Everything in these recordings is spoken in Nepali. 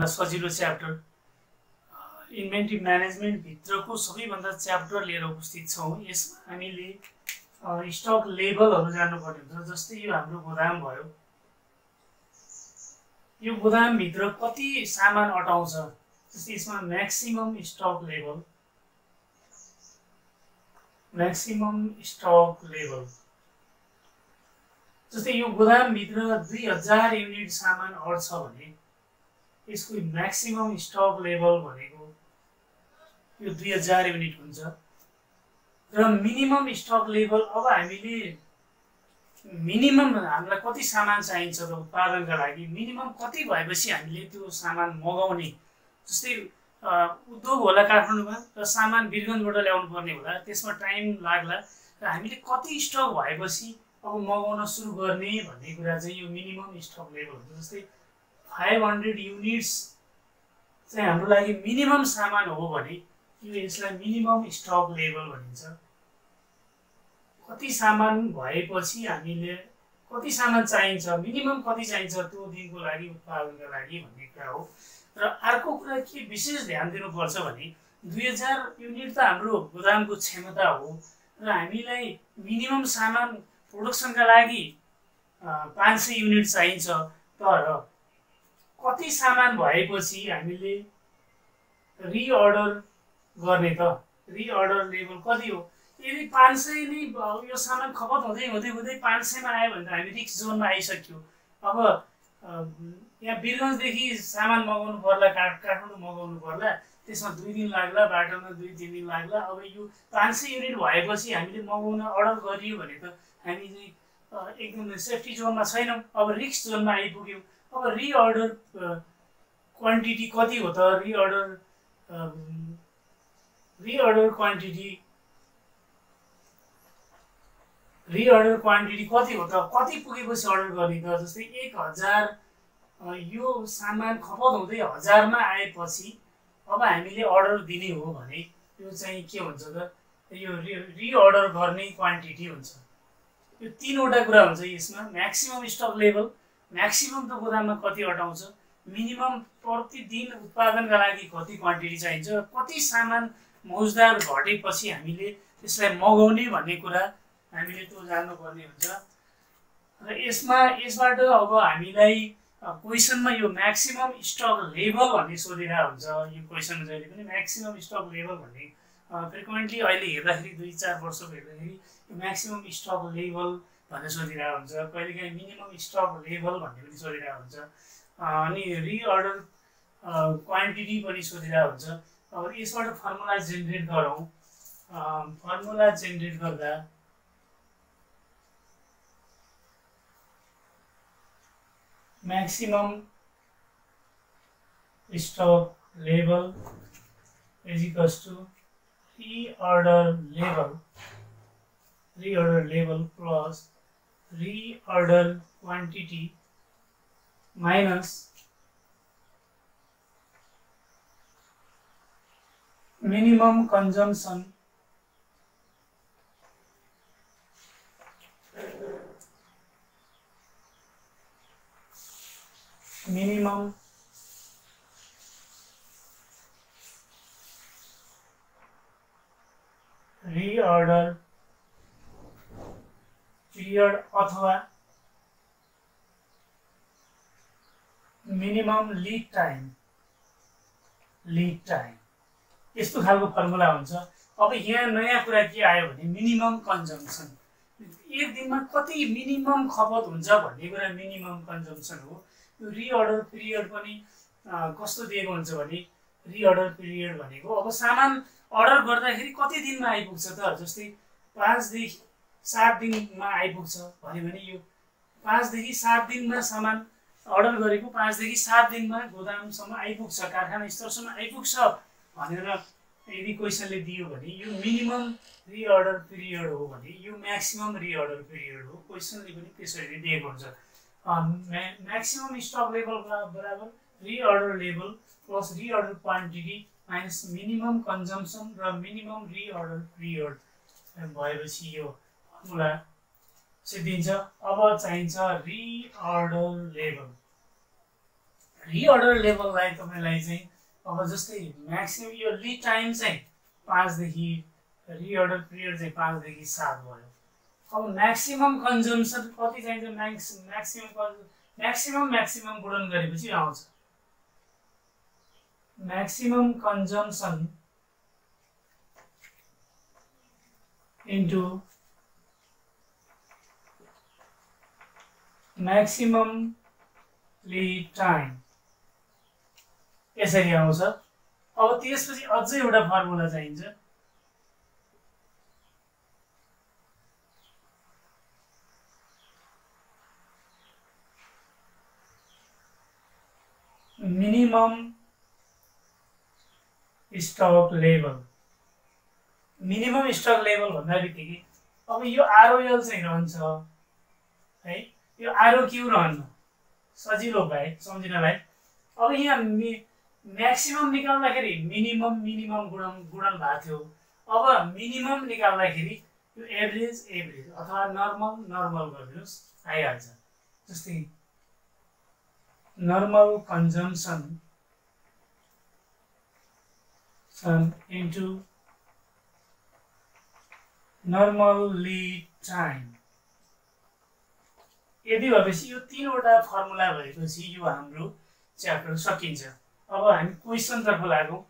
सबैभन्दा सजिलो च्याप्टर इन्भेन्टरी म्यानेजमेन्ट भित्रको सबैभन्दा च्याप्टर लिएर उपस्थित छौँ। यसमा हामीले स्टक लेभलहरू जान्नुपर्ने हुन्छ। जस्तै यो हाम्रो गोदाम भयो, यो गोदामभित्र कति सामान अटाउँछ, जस्तै यसमा म्याक्सिमम स्टक लेभल, जस्तै यो गोदामभित्र 2000 युनिट सामान अट्छ भने यसको म्याक्सिमम स्टक लेभल भनेको यो 2000 युनिट हुन्छ। र मिनिमम स्टक लेभल, अब हामीले मिनिमम हामीलाई कति सामान चाहिन्छ त उत्पादनका लागि, मिनिमम कति भएपछि हामीले त्यो सामान मगाउने। जस्तै उद्योग होला काठमाडौँमा र सामान वीरगन्जबाट ल्याउनु पर्ने होला, त्यसमा टाइम लाग्ला र हामीले कति स्टक भएपछि अब मगाउन सुरु गर्ने भन्ने कुरा चाहिँ यो मिनिमम स्टक लेभल हुन्छ। जस्तै 500 युनिट्स चाहिँ हाम्रो लागि मिनिमम सामान हो भने यसलाई मिनिमम स्टक लेभल भनिन्छ। कति सामान भएपछि हामीले कति सामान चाहिन्छ, मिनिमम कति चाहिन्छ त्यो दिनको लागि उत्पादनका लागि भन्ने कुरा हो। र अर्को कुरा के विशेष ध्यान दिनुपर्छ भने 2000 युनिट त हाम्रो गोदामको क्षमता हो र हामीलाई मिनिमम सामान प्रोडक्सनका लागि 500 युनिट चाहिन्छ। तर कति सामान भएपछि हामीले रिअर्डर गर्ने त, रिअर्डर लेभल कति हो। यदि 500 नै यो सामान खपत हुँदै हुँदै हुँदै 500 मा आयो भने त हामी रिस्क जोनमा आइसक्यो। अब यहाँ वीरगन्जदेखि सामान मगाउनु पर्ला, काठमाडौँ मगाउनु पर्ला, त्यसमा 2 दिन लाग्ला, बाटोमा 2-3 दिन लाग्ला। अब यो 500 युनिट भएपछि हामीले मगाउन अर्डर गरियो भने त हामी चाहिँ एकदम सेफ्टी जोनमा छैनौँ, अब रिस्क जोनमा आइपुग्यौँ। अब रिअर्डर क्वान्टिटी कति हो त, रिअर्डर क्वान्टिटी कति हो त, कति पुगेपछि अर्डर गर्ने त। जस्तै 1000 यो सामान खपत हुँदै 1000 मा आएपछि अब हामीले अर्डर दिने हो भने यो चाहिँ के हुन्छ त, यो रिअर्डर गर्ने क्वान्टिटी हुन्छ। यो 3वटा कुरा हुन्छ यसमा। म्याक्सिमम स्टक लेभल, म्याक्सिमम त गोदाममा कति अटाउँछ, मिनिमम प्रतिदिन उत्पादनका लागि कति क्वान्टिटी चाहिन्छ, कति सामान मौजदार घटेपछि हामीले त्यसलाई मगाउने भन्ने कुरा हामीले त्यो जान्नुपर्ने हुन्छ। र यसबाट अब हामीलाई क्वेसनमा यो म्याक्सिमम स्टक लेभल भन्ने सोधिरहेको हुन्छ। यो क्वेसन जहिले पनि म्याक्सिमम स्टक लेभल भन्ने फ्रिक्वेन्टली अहिले हेर्दाखेरि 2-4 वर्षको हेर्दाखेरि यो म्याक्सिमम स्टक लेभल भनेर सोधिरहेको हुन्छ। कहिलेकाहीँ मिनिमम स्टक लेभल भन्ने पनि सोधिरहेको हुन्छ। अनि रिअर्डर क्वान्टिटी पनि सोधिरहेको हुन्छ। अब यसबाट फर्मुला जेनेरेट गरौँ। फर्मुला जेनेरेट गर्दा maximum stock level is equals to reorder level plus reorder quantity minus minimum consumption reorder period अथवा मिनिमम लीड टाइम यस्तो खालको फर्मुला हुन्छ। अब यहाँ नयाँ कुरा के आयो भने मिनिमम कन्जम्सन, एक दिनमा कति मिनिमम खपत हुन्छ भन्ने कुरा मिनिमम कन्जम्सन हो। यो रिअर्डर पिरियड पनि कस्तो दिएको हुन्छ भने रिअर्डर पिरियड भनेको अब सामान अर्डर गर्दाखेरि कति दिनमा आइपुग्छ त, जस्तै 5 देखि 7 दिनमा आइपुग्छ भन्यो भने यो 5 देखि 7 दिनमा सामान अर्डर गरेको 5 देखि 7 दिनमा गोदामसम्म आइपुग्छ, कारखाना स्तरसम्म आइपुग्छ भनेर यदि क्वेसनले दियो भने यो मिनिमम रिअर्डर पिरियड हो भने यो म्याक्सिमम रिअर्डर पिरियड हो। क्वेसनले पनि त्यसरी दिएको हुन्छ। म्याक्सिमम स्टक लेभल बराबर reorder level plus reorder quantity minus minimum consumption र मिनिमम रिअर्डर पिरियड भएपछि यो फर्मुला सिद्धिन्छ। अब चाहिन्छ रिअर्डर लेभल। रिअर्डर लेभललाई तपाईलाई चाहिँ अब जस्तै म्याक्सिमम यो लिड टाइम चाहिँ 5 देखि रिअर्डर पिरियड चाहिँ 5 देखि 7 भयो। अब म्याक्सिमम कन्जम्सन कति चाहिन्छ म्याक्सिमम गुणन गरेपछि आउँछ maximum consumption into maximum lead time यसरी आउँछ। अब त्यसपछि अझै एउटा फर्मुला चाहिन्छ minimum stock level. Minimum stock level भन्दा बित्तिकै अब यो आरओएल चाहिँ रहन्छ है, यो आरओक्यू रहन्छ सजिलो भयो सम्झिनलाई। अब यहाँ म्याक्सिमम निकाल्दाखेरि मिनिमम गुणन भएको थियो। अब मिनिमम निकाल्दाखेरि यो एभरेज अथवा नर्मल गरिदिनुहोस् आइहाल्छ। जस्तै normal consumption into normal lead time. यदि भएपछि यो 3वटा फर्मुला भएपछि यो हाम्रो च्याप्टर सकिन्छ। अब हामी क्वेसनतर्फ लागौँ।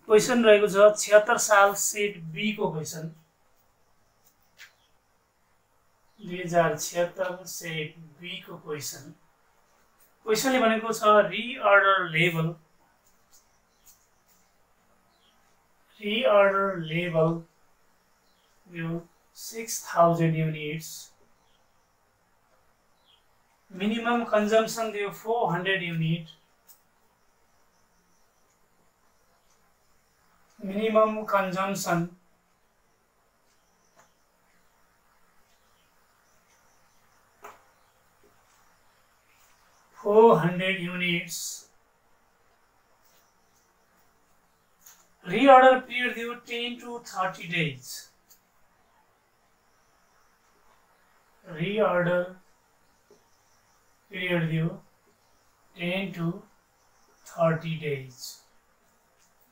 क्वेसन रहेको छ 76 साल सेट बी को क्वेसन 2076 सेट बी को क्वेसनले भनेको छ रिअर्डर लेभल यो 6000 युनिट्स, मिनिमम कन्जम्सन दियो 400 unit, minimum consumption (400 units). Reorder period दियो 10 to 30 days. Reorder period दियो 10 to 30 days.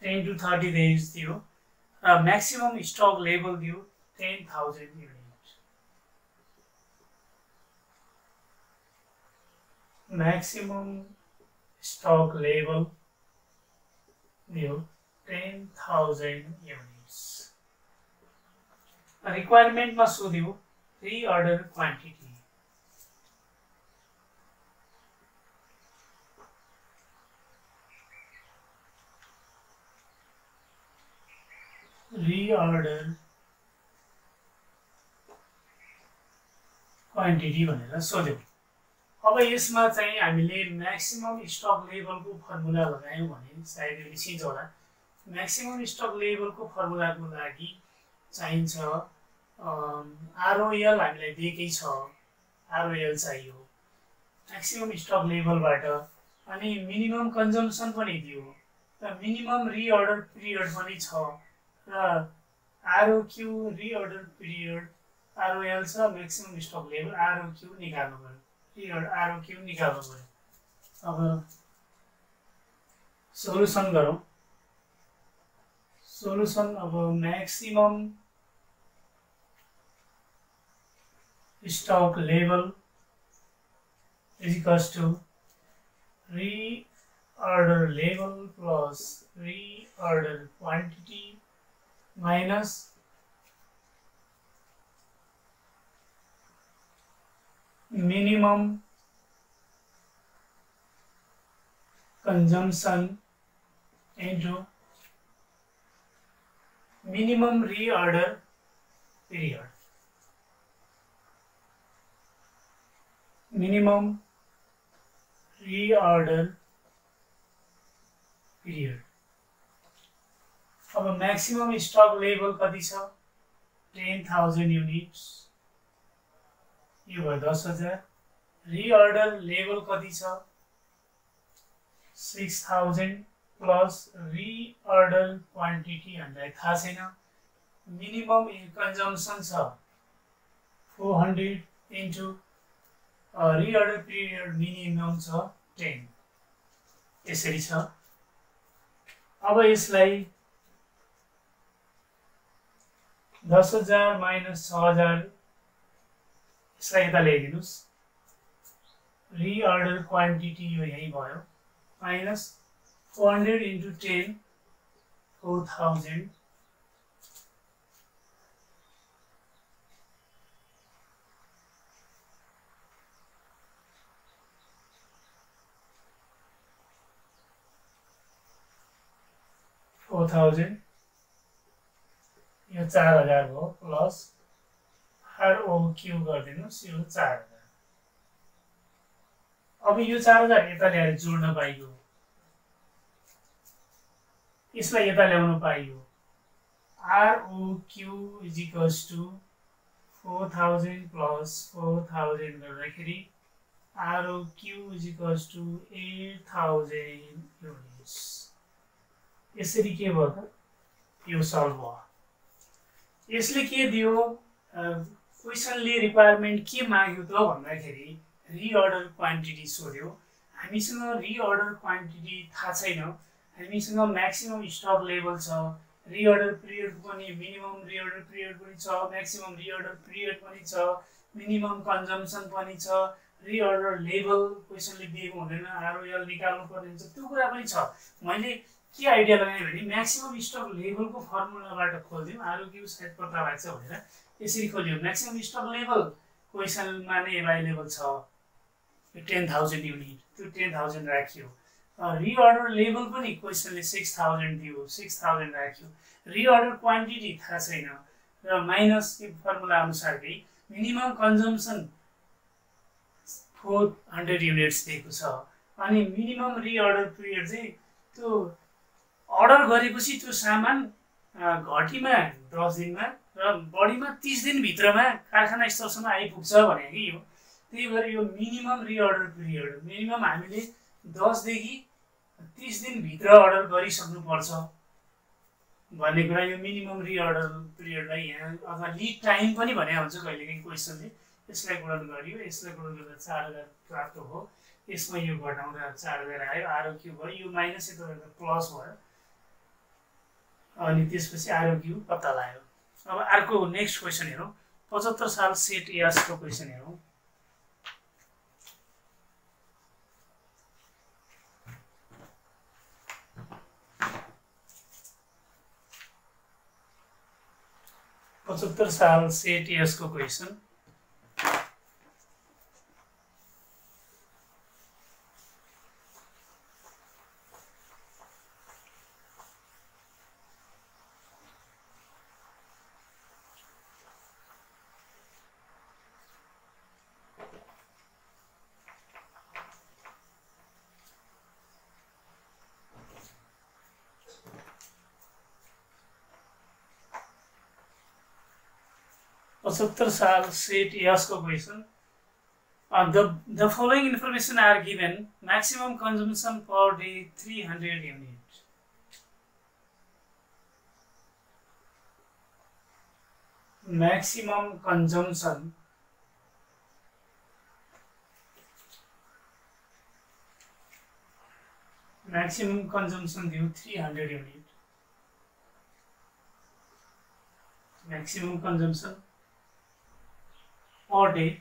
10 to 30 days दियो। maximum stock level दियो 10,000 units। maximum stock level दियो 10,000 units। requirement मा सोध्यो reorder quantity। reorder क्वान्टिटी भनेर सोध्यो। अब यसमा चाहिँ हामीले म्याक्सिमम स्टक लेभलको फर्मुला लगायौं भने सायद यो बिर्सिन्छ होला। म्याक्सिमम स्टक लेभलको फर्मुलाको लागि चाहिन्छ आरओएल हामीलाई दिएकै छ, आरओएल चाहियो म्याक्सिमम स्टक लेभलबाट, अनि मिनिमम कन्जम्सन पनि दियो र मिनिमम रिअर्डर पिरियड पनि छ र आरओक्यू रिअर्डर पिरियड आरओएल छ, म्याक्सिमम स्टक लेभल आरओक्यू निकाल्नु पर्यो, आरओक्यू निकाल्नु पर्यो। अब सोलुसन गरौँ। सोलुसन अब maximum stock level is equals to reorder level plus reorder quantity minus minimum consumption into minimum reorder period. Minimum reorder period. अब मैक्सिमम स्टक लेभल कति छ 10,000 युनिट्स, यो भयो 10,000 रिअर्डर लेभल कति छ 6000 प्लस रिअर्डर क्वान्टिटी हामीलाई थाहा छैन मिनिमम कन्जम्सन छ 400 इन्टु रिअर्डर पिरियड मिनिमम छ 10 यसरी छ अब यसलाई 10,000 माइनस 6,000 यसलाई यता ल्याइदिनुस् रिअर्डर क्वान्टिटी यो यही भयो माइनस 400 इन्टु 10 4,000 4,000 यो 4,000 भयो प्लस आरओक्यू गरिदिनुस् यो 4,000 अब यो 4,000 यता ल्याएर जोड्न पाइयो यसलाई यता ल्याउन पाइयो आरओक्यू इज इक्वल्स टु 4,000 प्लस 4,000 गर्दाखेरि आरओक्यू इज इक्वल्स टु 8,000 युनिट्स यसरी के भयो त यो सल्भ भयो यसले के दियो क्वेसनले रिक्वायरमेन्ट के माग्यो त भन्दाखेरि रिअर्डर क्वान्टिटी सोध्यो हामीसँग रिअर्डर क्वान्टिटी थाहा छैन हामीसँग म्याक्सिमम स्टक लेभल छ रिअर्डर पिरियड पनि मिनिमम रिअर्डर पिरियड पनि छ म्याक्सिमम रिअर्डर पिरियड पनि छ मिनिमम कन्जम्सन पनि छ रिअर्डर लेभल क्वेसनले दिएको हुँदैन आरओएल निकाल्नु पर्ने हुन्छ त्यो कुरा पनि छ मैले के आइडिया लगाएँ भने म्याक्सिमम स्टक लेभलको फर्मुलाबाट खोल्दियौँ आरओक्यू सायद पत्ता लाग्छ भनेर यसरी खोल्यो म्याक्सिमम स्टक लेभल क्वेसनमा नै एभाइलेबल छ 10,000 युनिट त्यो 10,000 राखियो रिअर्डर लेभल पनि क्वेसनले 6,000 दियो 6,000 राख्यो रिअर्डर क्वान्टिटी थाहा छैन र माइनस फर्मुला अनुसारकै मिनिमम कन्जम्सन 400 युनिट्स दिएको छ अनि मिनिमम रिअर्डर पिरियड चाहिँ त्यो अर्डर गरेपछि त्यो सामान घटीमा 10 दिनमा र बढीमा 30 दिनभित्रमा कारखाना स्तरसम्म आइपुग्छ भने कि यो त्यही भएर यो मिनिमम रिअर्डर पिरियड मिनिमम हामीले 10 देखि 30 दिनभित्र अर्डर गरिसक्नुपर्छ भन्ने कुरा यो मिनिमम रिअर्डर पिरियडलाई यहाँ अथवा लिड टाइम पनि भने हुन्छ कहिलेकाहीँ क्वेसनले यसलाई गुणन गरियो यसलाई गुणन गर्दा 4,000 प्राप्त हो यसमा यो घटाउँदा 4,000 आयो आरओक्यू भयो यो माइनस यता प्लस भयो अनि त्यसपछि आरओक्यू पत्ता लाग्यो अब अर्को नेक्स्ट क्वेसन हेरौँ 75 साल सेट एयर्सको क्वेसन हेरौँ साल सेट एयर्सको क्वेसन साल set यसको question. The following information are given. Maximum consumption per day 300 units. Maximum consumption due 300 unit. Maximum consumption per day.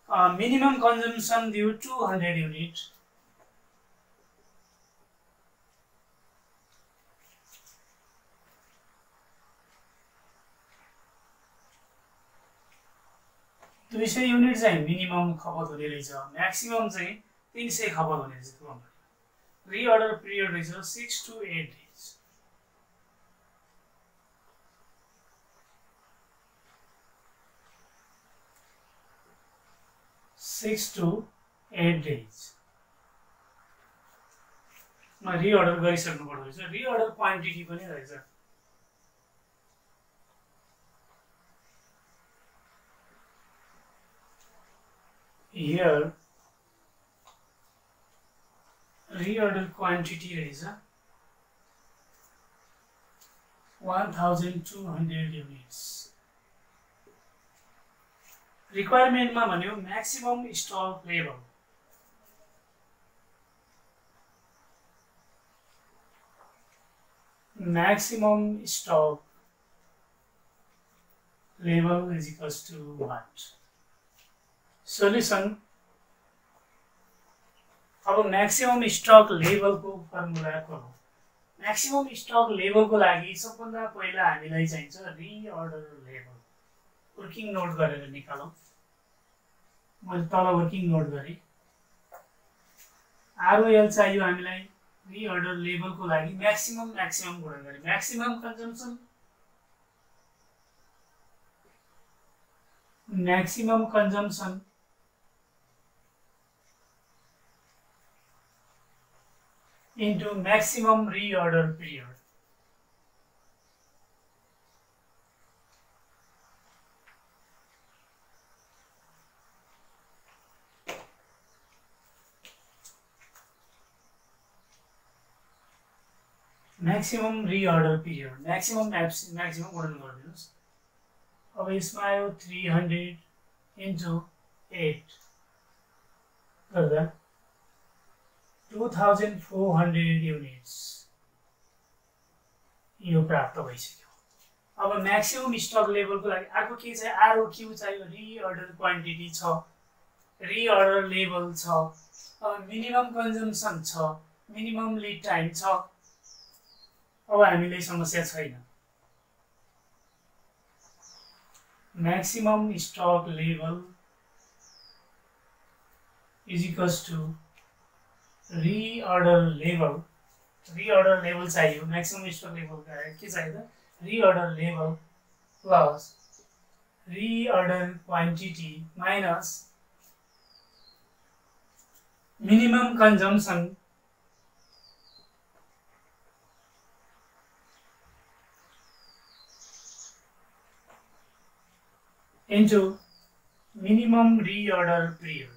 Minimum consumption due 200 unit. तो 200 यूनिट चाहिँ मिनिमम खपत हुने रहेछ म्याक्सिमम चाहिँ 300 खपत हुने रहेछ त्यो रीअर्डर पिरियड रहेछ 6 to 8 days. मा रीअर्डर गरिसक्नु पर्दो रहेछ रीअर्डर क्वान्टिटी पनि रहेछ here reorder quantity रहेछ 1200 units. Requirement मा भन्यो maximum stock level. Maximum stock level is equals to what? Solution. अब maximum stock level को फर्मुला करो. Maximum stock level को लागि सबभन्दा पहिला हामीलाई चाहिन्छ reorder level. वर्किङ नोट गरेर निकालौं. मैले तल वर्किङ नोट गरे. ROL चाहियो हामीलाई reorder level को लागि maximum गुणन गरे. Maximum consumption into maximum reorder period. Maximum reorder period. Maximum गुणन गरिदिनुस्. अब यसमा आयो 300 into 8 गर्दा 2400 units यो प्राप्त भइसक्यो. अब म्याक्सिमम स्टक लेभलको लागि अर्को के चाहिँ ROQ चाहियो. रिअर्डर क्वान्टिटी छ, रिअर्डर लेभल छ, अब मिनिमम कन्जम्सन छ, मिनिमम लिड टाइम छ. अब हामीलाई समस्या छैन. Maximum stock level is equals to reorder level. Reorder level चाहियो. Maximum stock level के चाहियो त? Reorder level plus reorder quantity minus minimum consumption into minimum reorder period.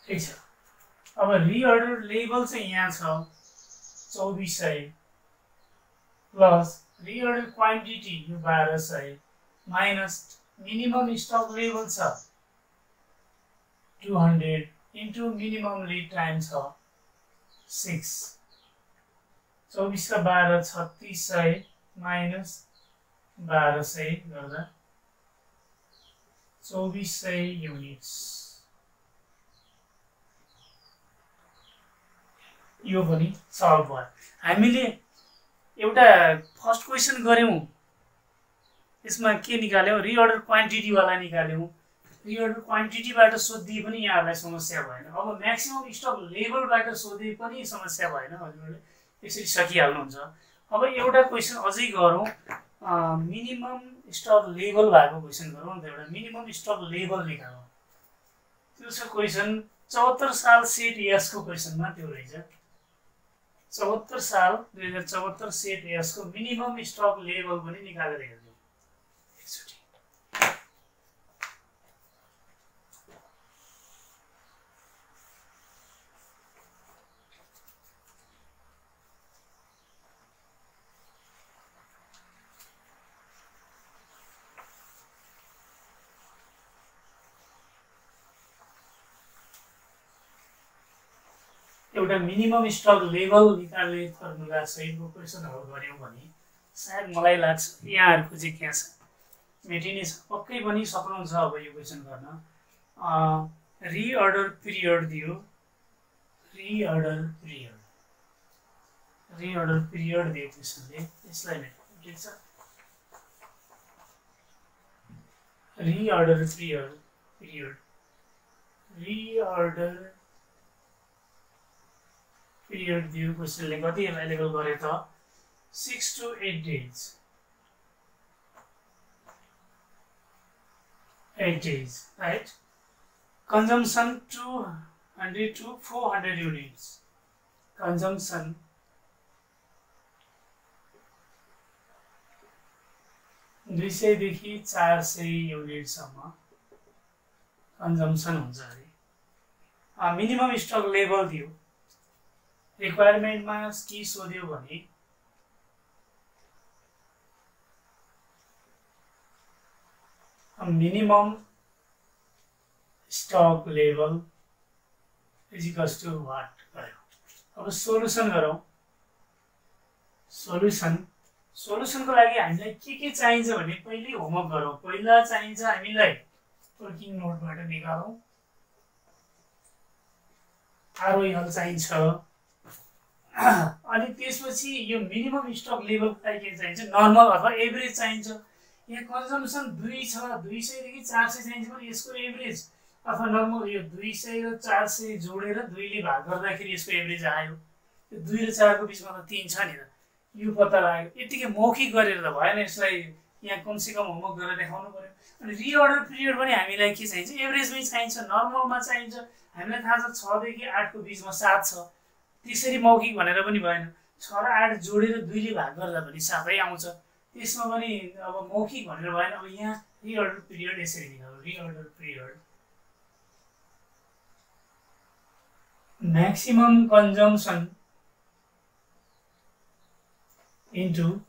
ठीक छ. अब reorder level चाहिँ यहाँ छ 2400 plus reorder quantity यो 1200 minus minimum stock level छ 200 into minimum lead time छ 6. 24 का 12 3600 minus 1200 गर्दा 2400 units. यो पनि सल्भ भयो. हामीले एउटा फर्स्ट क्वेशन गर्यौं. यसमा के निकाल्यौ? रिअर्डर क्वान्टिटी वाला निकाल्यौ. रिअर्डर क्वान्टिटीबाट सोध्दै पनि यहाँहरुलाई समस्या भएन. अब म्याक्सिमम स्टक लेभलबाट सोध्दै पनि समस्या भएन. हजुरहरुले यसरी सकिहाल्नुहुन्छ. अब एउटा क्वेशन अझै गरौँ. मिनिमम स्टक लेभल भएको क्वेशन गरौँ नि त. एउटा मिनिमम स्टक लेभल निकालौँ. त्यो छ क्वेशन 74 साल सेट एस को क्वेशनमा त्यो रहेछ. 74 साल 2074 सेट एस को मिनिमम स्टक लेभल पनि निकालेर हेर्नु. एउटा मिनिमम स्टक लेभल निकाल्ने फर्मुला सहितको क्वेशनहरु गर्यौं भने सायद मलाई लाग्छ यहाँहरुको चाहिँ के छ मेटिने छ. पक्कै पनि सक्नुहुन्छ अब यो क्वेशन गर्न. रिअर्डर पिरियड दियो. रिअर्डर पिरियड दियो क्वेशनले. यसलाई नै ठीक छ. रिअर्डर पिरियड दियो. क्वेशनले कति एभाइलेबल गरे त 6 to 8 days. 8 days, right? Consumption 200 to 400 units. Consumption 200 देखि 400 युनिटसम्म कन्जम्सन हुन्छ अरे। मिनिमम स्टक लेभल दियो, रिक्वायरमेन्टमा के सोध्यो भने minimum stock level is equals to what गर्यो। अब सोलुसन गरौँ। सोलुसनको लागि हामीलाई के चाहिन्छ भने पहिले होमवर्क गरौँ। पहिला चाहिन्छ हामीलाई वर्किङ नोटबाट निकालौँ, आरओएल चाहिन्छ। अनि त्यसपछि यो मिनिमम स्टक लेभलको लागि के चाहिन्छ, नर्मल अथवा एभरेज चाहिन्छ। यहाँ कन्जम्सन 2 छ, 200 देखि 400 चाहिन्छ भने यसको एभरेज अथवा नर्मल यो 200 र 400 जोडेर 2 ले भाग गर्दाखेरि यसको एभरेज आयो। यो 2 र 4 को बिचमा त 3 छ नि त, यो पत्ता लाग्यो। यतिकै मौखिक गरेर त भएन, यसलाई यहाँ कमसेकम होमवर्क गरेर देखाउनु पर्यो। अनि रिअर्डर पिरियड पनि हामीलाई के चाहिन्छ, एभरेजमै चाहिन्छ, नर्मलमा चाहिन्छ। हामीलाई थाहा छ 6 देखि 8 को बिचमा 7 छ, त्यसरी मौखिक भनेर पनि भएन। 6 र 8 जोडेर 2 ले भाग गर्दा पनि 7 आउँछ, त्यसमा पनि अब मौखिक भनेर भएन। अब यहाँ रिअर्डर पिरियड यसरी निकाल्नु। Reorder period maximum consumption into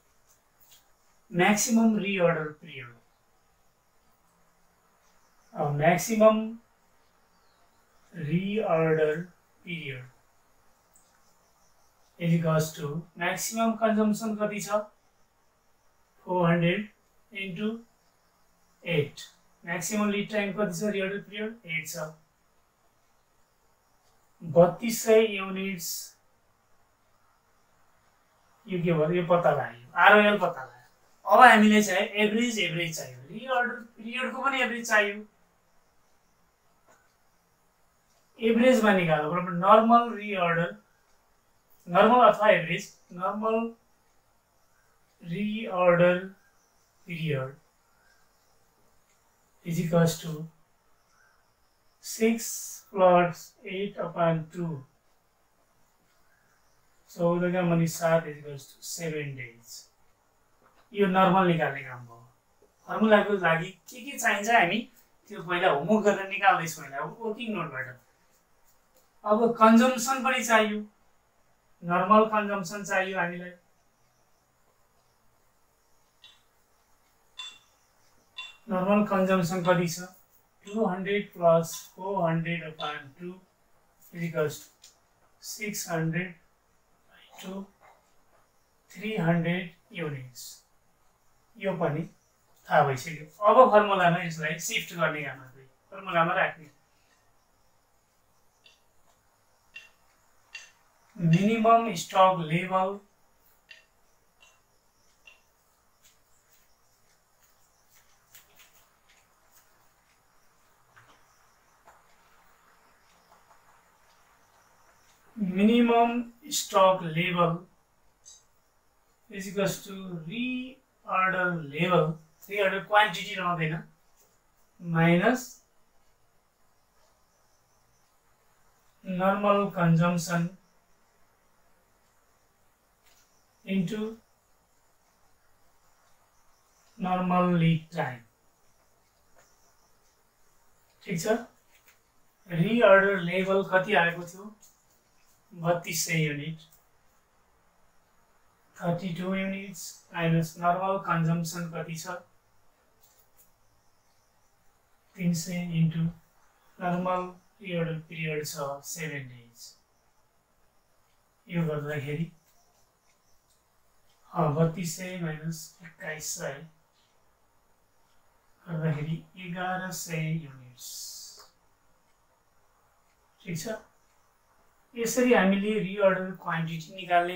maximum reorder period. Maximum reorder period is equals to maximum consumption कति छ 400 into 8. Maximum lead time कति छ reorder period 8 छ। 3200 युनिट्स यो के भयो, यो पत्ता लाग्यो, आरओएल पत्ता लाग्यो। अब हामीले चाहिँ एभरेज चाहियो, रिअर्डर पिरियडको पनि एभरेज चाहियो। एभरेजमा निकाल्नु पर्यो। नर्मल रिअर्डर, नर्मल अथवा average, normal reorder period is equals to 6 + 8/2, 14 का मनी 7 इज इक्वल्स टु 7 डेज। यो नर्मल निकाल्ने काम भयो। फर्मुलाको लागि के चाहिन्छ हामी त्यो पहिला होमवर्क गरेर निकाल्दैछौँ होला वर्किङ नोटबाट। अब कन्जम्सन पनि चाहियो, नर्मल कन्जम्सन चाहियो हामीलाई। नर्मल कन्जम्सन कति छ 200 + 400/2 इज इक्वल्स टु 600/2 300 युनिट्स। यो पनि थाहा भइसक्यो। अब फर्मुलामा यसलाई शिफ्ट गर्ने काम गर्दै फर्मुलामा राख्ने। Minimum stock level is equals to reorder level, reorder quantity रहँदैन, minus normal consumption into normal lead time। ठीक छ। रिअर्डर लेभल कति आएको थियो 3200 unit, 32 units minus normal consumption कति छ 300 इन्टु नर्मल रिअर्डर पिरियड छ 7 डेज। यो गर्दाखेरि 3200 माइनस 2100 गर्दाखेरि 1100 युनिट्स। ठीक छ। यसरी हामीले रिअर्डर क्वान्टिटी निकाल्ने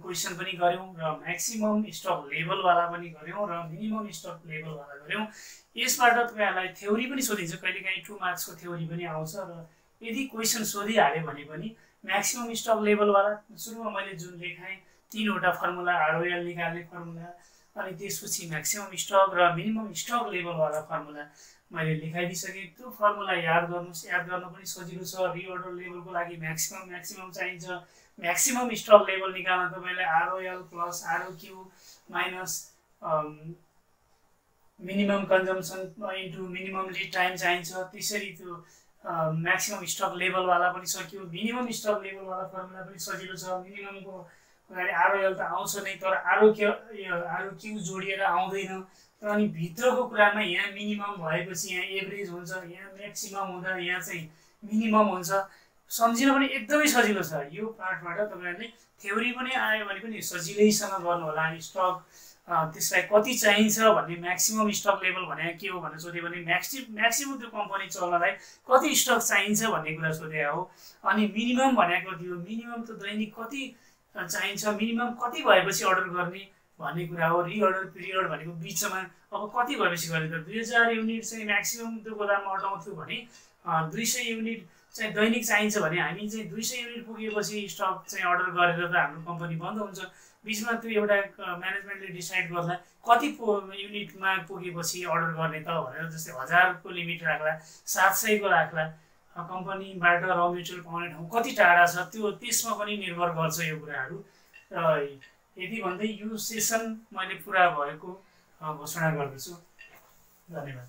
क्वेसन पनि गर्यौं र म्याक्सिमम स्टक लेभल वाला पनि गर्यौं र मिनिमम स्टक लेभल वाला गर्यौं। यसबाट तपाईहरुलाई थ्योरी पनि सोधिन्छ, कहिलेकाहीँ 2 मार्क्सको थ्योरी पनि आउँछ र यदि क्वेसन सोधिहाल्यो भने पनि म्याक्सिमम स्टक लेभल वाला सुरुमा मैले जुन लेखाएँ 3 वटा फर्मुला, आरओएल निकाल्ने फर्मुला, अनि त्यसपछि म्याक्सिमम स्टक र मिनिमम स्टक लेभल वाला फर्मुला मैले लेखाइदिसकेँ। त्यो फर्मुला याद गर्नुस्, याद गर्न पनि सजिलो छ। रिअर्डर लेभलको लागि म्याक्सिमम चाहिन्छ। म्याक्सिमम स्टक लेभल निकाल्न तपाईले ROL plus ROQ minus minimum consumption into minimum lead time चाहिन्छ। त्यसरी त्यो म्याक्सिमम स्टक लेभलवाला पनि सक्यो। मिनिमम स्टक लेभलवाला फर्मुला पनि सजिलो छ। मिनिममको अगाडि आरओएल त आउँछ नै, तर आरओक्यू जोडिएर आउँदैन। अनि भित्रको कुरामा यहाँ मिनिमम भएपछि यहाँ एभरेज हुन्छ, यहाँ म्याक्सिमम हुँदा यहाँ चाहिँ मिनिमम हुन्छ। सम्झिन पनि एकदमै सजिलो छ। यो पार्टबाट तपाईँहरूले थ्योरी पनि आयो भने पनि सजिलैसँग गर्नु होला। स्टक त्यसलाई कति चाहिन्छ भन्ने म्याक्सिमम स्टक लेभल भने के हो भनेर सोध्यो भने म्याक्सिमम त्यो कम्पनी चल्नलाई कति स्टक चाहिन्छ भन्ने कुरा सोधेको हो। अनि मिनिमम भनेको थियो मिनिमम त दैनिक कति चाहिन्छ, मिनिमम कति भएपछि अर्डर गर्ने भन्ने कुरा हो। रिअर्डर पिरियड भनेको बिचमा अब कति भएपछि गर्ने त 2000 युनिट चाहिँ म्याक्सिमम त्यो गोदाममा अटाउँथ्यो भने 200 युनिट चाहिँ दैनिक चाहिन्छ भने हामी चाहिँ 200 युनिट पुगेपछि स्टक चाहिँ अर्डर गरेर त हाम्रो कम्पनी बन्द हुन्छ। बिचमा त्यो एउटा म्यानेजमेन्टले डिसाइड गर्ला कति युनिटमा पुगेपछि अर्डर गर्ने त भनेर। जस्तै 1000 को लिमिट राख्ला, 700 को राख्ला, कम्पनीबाट र मेटेरियल पाउने ठाउँ कति टाढा छ त्यो त्यसमा पनि निर्भर गर्छ यो कुराहरू। र यदि भन्दै यो सेसन मैले पुरा भएको घोषणा गर्दछु। धन्यवाद।